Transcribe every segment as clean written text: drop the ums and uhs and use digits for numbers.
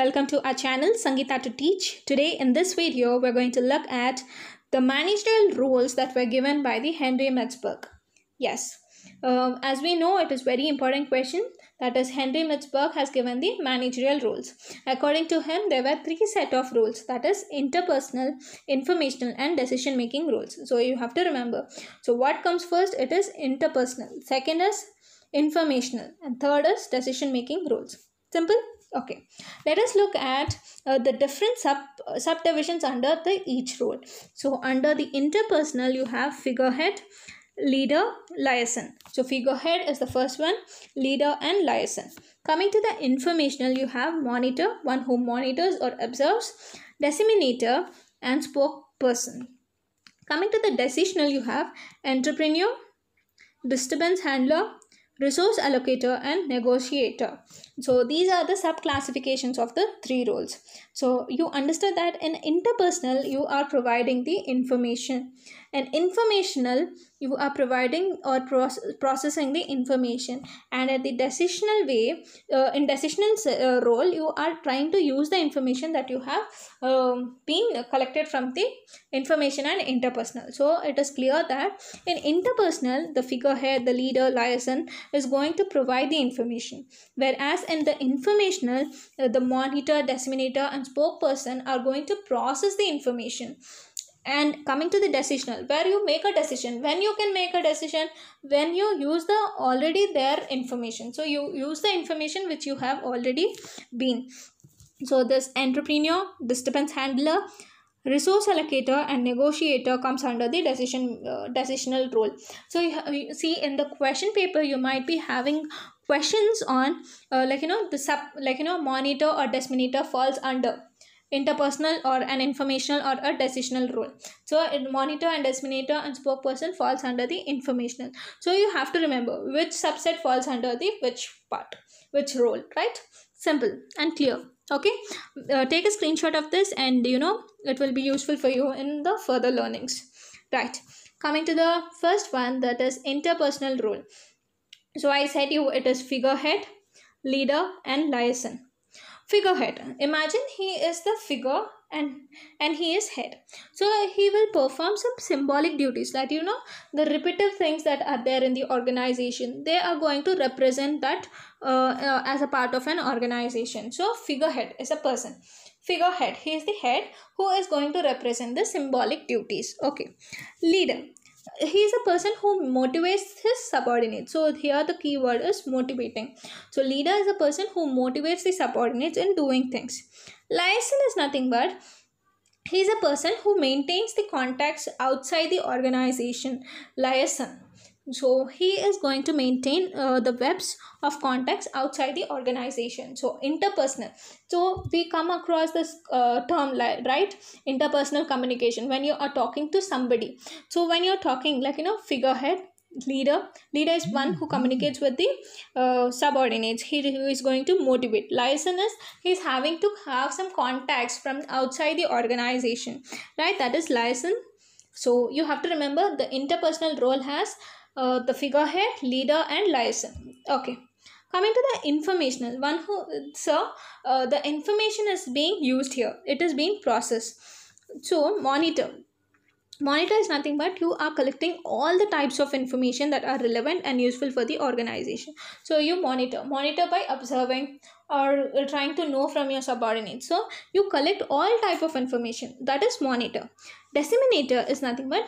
welcome to our channel Sangeeta to Teach. Today in this video we're going to look at the managerial roles that were given by the Henry Mintzberg. Yes, as we know, it is very important question. That is, Henry Mintzberg has given the managerial roles. According to him, there were three set of roles. That is interpersonal, informational and decision making roles. So you have to remember. So what comes first? It is interpersonal. Second is informational. And third is decision making roles. Simple? Okay. Let us look at the different subdivisions under each role. So under the interpersonal, you have figurehead, leader, liason. So figurehead is the first one, leader and liason. Coming to the informational, you have monitor, one who monitors or observes, desiminator and spokeperson. Coming to the decisional, you have entrepreneur, disturbance handler, resource allocator and negotiator. So these are the sub classifications of the three roles. So you understood that in interpersonal you are providing the information, and informational you are providing or processing the information, and at the decisional way, in decisional role you are trying to use the information that you have been collected from the information and interpersonal. So it is clear that in interpersonal the figurehead, the leader, liaison is going to provide the information, whereas in the informational the monitor, desiminator and spokeperson are going to process the information. And coming to the decisional, where you make a decision, when you can make a decision, when you use the already there information. So you use the information which you have already been. So this entrepreneur, disturbance handler, resource allocator and negotiator comes under the decisional role. So you see in the question paper you might be having questions on monitor or desiminator falls under interpersonal or an informational or a decisional role. So monitor and desiminator and spokeperson falls under the informational. So you have to remember which subset falls under the which part, which role, right? Simple and clear. Okay, take a screenshot of this and it will be useful for you in the further learnings. Right, coming to the first one, that is interpersonal role. So I said it is figurehead, leader and liaison. Figurehead, imagine he is the figure and he is head. So he will perform some symbolic duties, that the repetitive things that are there in the organization, they are going to represent that as a part of an organization. So figurehead is a person. Figurehead, he is the head who is going to represent the symbolic duties. Okay. Leader, he is a person who motivates his subordinates. So here the key word is motivating. So leader is a person who motivates the subordinates in doing things. Liaison is nothing but he is a person who maintains the contacts outside the organization. Liaison. So he is going to maintain the webs of contacts outside the organization. So interpersonal. So we come across this term, right? Interpersonal communication, when you are talking to somebody. So when you're talking figurehead, leader is one who communicates with the subordinates. He is going to motivate. Liaison is he's having to have some contacts from outside the organization, right? That is liaison. So you have to remember the interpersonal role has the figurehead, leader and liaison. Okay. Coming to the informational one, the information is being used here. It is being processed. So monitor is nothing but you are collecting all the types of information that are relevant and useful for the organization. So you monitor by observing or trying to know from your subordinates. So you collect all type of information. That is monitor. Desiminator is nothing but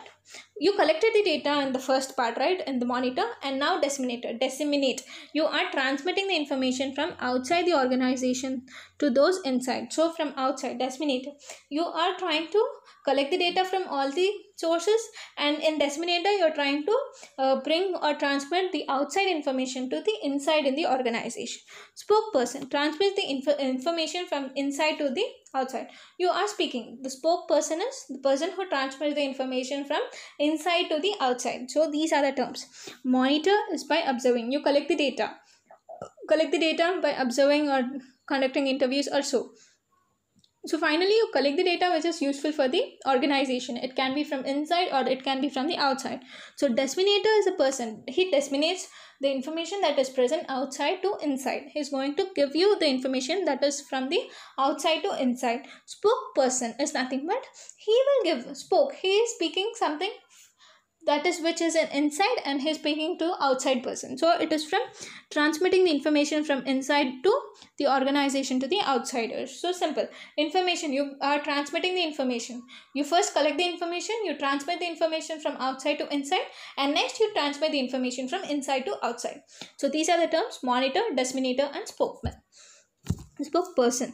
you collected the data in the first part, right, in the monitor, and now disseminate. You are transmitting the information from outside the organization to those inside. So from outside, disseminator, you are trying to collect the data from all the sources, and in disseminator you are trying to bring or transmit the outside information to the inside in the organization. Spokeperson transmits the information from inside to the outside. You are speaking. The spokeperson is the person who transmits the information from inside to the outside. So these are the terms. Monitor is by observing. You collect the data. Collect the data by observing or conducting interviews or so. So finally, you collect the data which is useful for the organization. It can be from inside or it can be from the outside. So desiminator is a person. He disseminates the information that is present outside to inside. He is going to give you the information that is from the outside to inside. Spokeperson is nothing but he will give spoke. He is speaking something that is which is an inside, and he's speaking to outside person. So it is from transmitting the information from inside to the organization to the outsiders. So simple information, you are transmitting the information. You first collect the information, you transmit the information from outside to inside, and next you transmit the information from inside to outside. So these are the terms: monitor, disseminator, and spokeperson.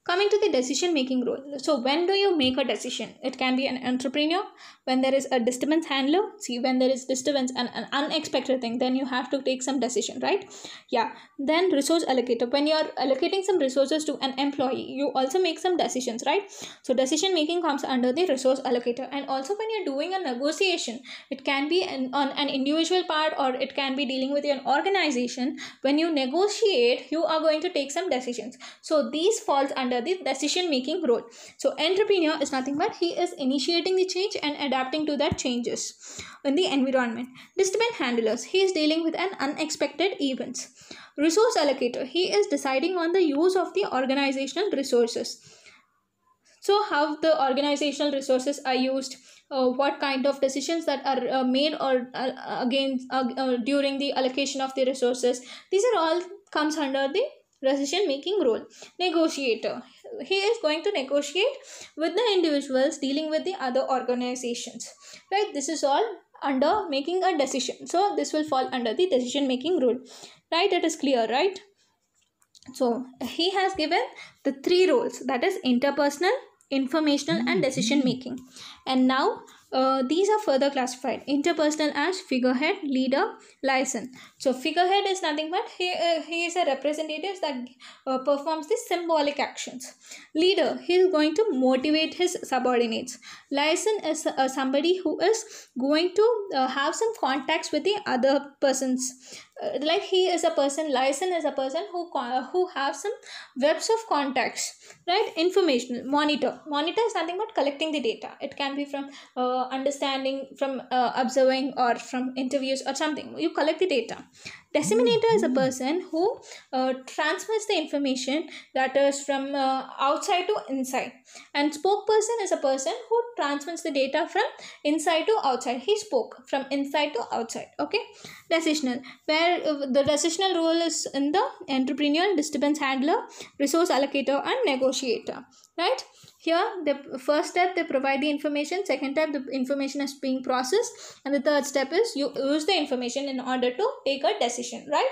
Coming to the decision making role. So when do you make a decision? It can be an entrepreneur, when there is a disturbance handler. See, when there is disturbance and an unexpected thing, then you have to take some decision, right? Yeah. Then resource allocator. When you are allocating some resources to an employee, you also make some decisions, right? So decision making comes under the resource allocator. And also when you're doing a negotiation, it can be on an individual part or it can be dealing with an organization. When you negotiate, you are going to take some decisions. So these falls under the decision making role. So entrepreneur is nothing but he is initiating the change and adapting to that changes in the environment. Disturbance handlers, he is dealing with an unexpected events. Resource allocator, he is deciding on the use of the organizational resources. So how the organizational resources are used, what kind of decisions that are made or during the allocation of the resources. These are all comes under the decision making role. Negotiator, he is going to negotiate with the individuals dealing with the other organizations, right? This is all under making a decision. So this will fall under the decision making role, right? It is clear, right? So he has given the three roles, that is interpersonal, informational, and decision making. And now these are further classified. Interpersonal as figurehead, leader, liason. So figurehead is nothing but he is a representative that performs the symbolic actions. Leader, he is going to motivate his subordinates. Liason is somebody who is going to have some contacts with the other persons. Like he is a person, liaison is a person who have some webs of contacts, right? Informational. Monitor is nothing but collecting the data. It can be from understanding, from observing, or from interviews or something. You collect the data. Desiminator is a person who transmits the information that is from outside to inside. And spokeperson is a person who transmits the data from inside to outside. He spoke from inside to outside. Okay. Decisional, where the decisional role is in the entrepreneur, disturbance handler, resource allocator, and negotiator, right? Here, the first step, they provide the information. Second step, the information is being processed. And the third step is you use the information in order to take a decision, right?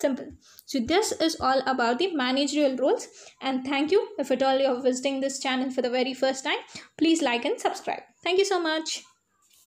Simple. So this is all about the managerial roles. And thank you. If at all you are visiting this channel for the very first time, please like and subscribe. Thank you so much.